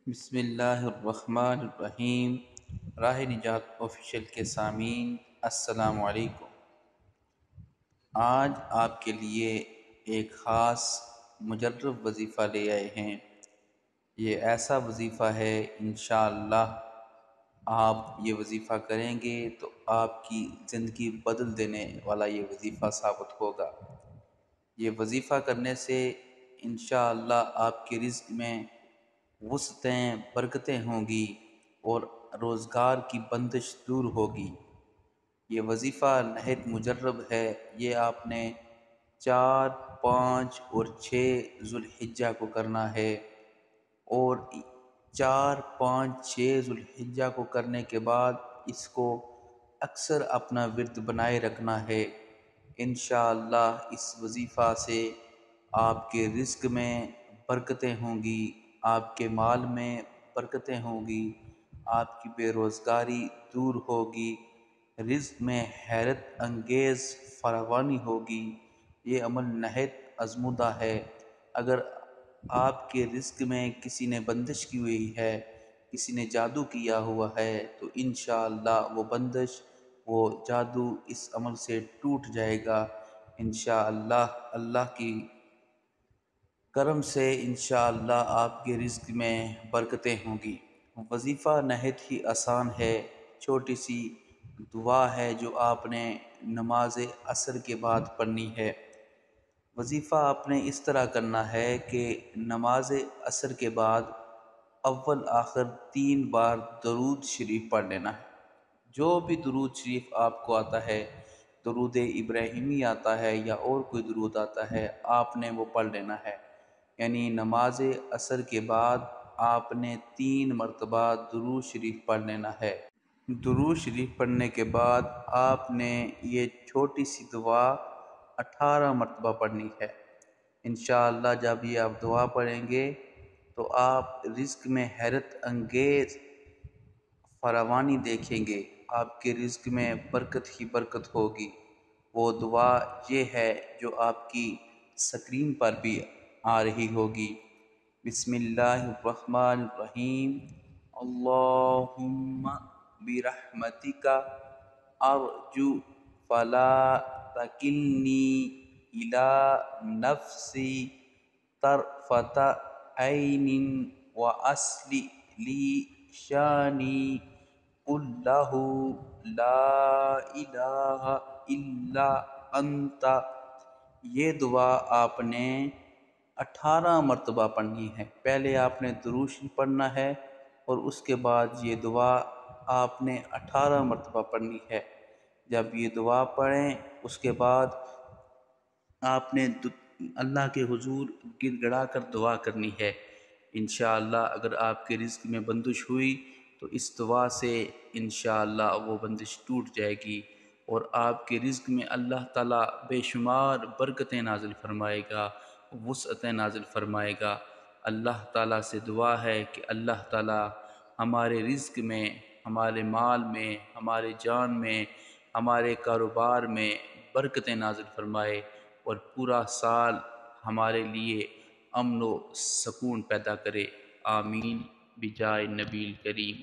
بسم اللہ الرحمن الرحیم۔ راہ نجات آفیشیل کے سامعین السلام علیکم۔ آج آپ کے لیے ایک خاص مجرب وظیفہ لے آئے ہیں۔ یہ ایسا وظیفہ ہے انشاءاللہ آپ یہ وظیفہ کریں گے تو آپ کی زندگی بدل دینے والا یہ وظیفہ ثابت ہوگا۔ یہ وظیفہ کرنے سے انشاءاللہ آپ کے رزق میں وسعتیں برکتیں ہوں گی اور روزگار کی بندش دور ہوگی۔ یہ وظیفہ نہایت مجرب ہے۔ یہ آپ نے 4، 5 اور 6 ذوالحجہ کو کرنا ہے، اور 4، 5، 6 ذوالحجہ کو کرنے کے بعد اس کو اکثر اپنا ورد بنائے رکھنا ہے۔ انشاءاللہ اس وظیفہ سے آپ کے رزق میں برکتیں ہوں گی، آپ کے مال میں برکتیں ہوں گی، آپ کی بے روزگاری دور ہوگی، رزق میں حیرت انگیز فراوانی ہوگی۔ یہ عمل نہایت آزمودہ ہے۔ اگر آپ کے رزق میں کسی نے بندش کی ہوئی ہے، کسی نے جادو کیا ہوا ہے، تو انشاءاللہ وہ بندش، وہ جادو اس عمل سے ٹوٹ جائے گا۔ انشاءاللہ اللہ کی کرم سے انشاءاللہ آپ کے رزق میں برکتیں ہوں گی۔ وظیفہ نہایت ہی آسان ہے۔ چھوٹی سی دعا ہے جو آپ نے نماز عصر کے بعد پڑھنی ہے۔ وظیفہ آپ نے اس طرح کرنا ہے کہ نماز عصر کے بعد اول آخر 3 بار درود شریف پڑھ لینا ہے۔ جو بھی درود شریف آپ کو آتا ہے، درود ابراہیمی آتا ہے یا اور کوئی درود آتا ہے، آپ نے وہ پڑھ لینا ہے۔ یعنی نماز عصر کے بعد آپ نے 3 مرتبہ درود شریف پڑھ لینا ہے۔ درود شریف پڑھنے کے بعد آپ نے یہ چھوٹی سی دعا 18 مرتبہ پڑھنی ہے۔ انشاءاللہ جب یہ آپ دعا پڑھیں گے تو آپ رزق میں حیرت انگیز فراوانی دیکھیں گے، آپ کے رزق میں برکت ہی برکت ہوگی۔ وہ دعا یہ ہے جو آپ کی سکرین پر بھی آ رہی ہوگی۔ بسم اللہ الرحمن الرحیم۔ اللہم برحمتک ارجو فلا تکلنی الی نفسی طرفۃ عین واصلح لی شانی کلہ لا الہ الا انت۔ یہ دعا آپ نے 18 مرتبہ پڑھنی ہے۔ پہلے آپ نے درود شریف پڑھنا ہے اور اس کے بعد یہ دعا آپ نے 18 مرتبہ پڑھنی ہے۔ جب یہ دعا پڑھیں اس کے بعد آپ نے اللہ کے حضور گر گڑا کر دعا کرنی ہے۔ انشاءاللہ اگر آپ کے رزق میں بندش ہوئی تو اس دعا سے انشاءاللہ وہ بندش ٹوٹ جائے گی، اور آپ کے رزق میں اللہ تعالیٰ بے شمار برکتیں نازل فرمائے گا، وسعتیں نازل فرمائے گا۔ اللہ تعالیٰ سے دعا ہے کہ اللہ تعالیٰ ہمارے رزق میں، ہمارے مال میں، ہمارے جان میں، ہمارے کاروبار میں برکتیں نازل فرمائے، اور پورا سال ہمارے لیے امن و سکون پیدا کرے۔ آمین بجائے نبی کریم۔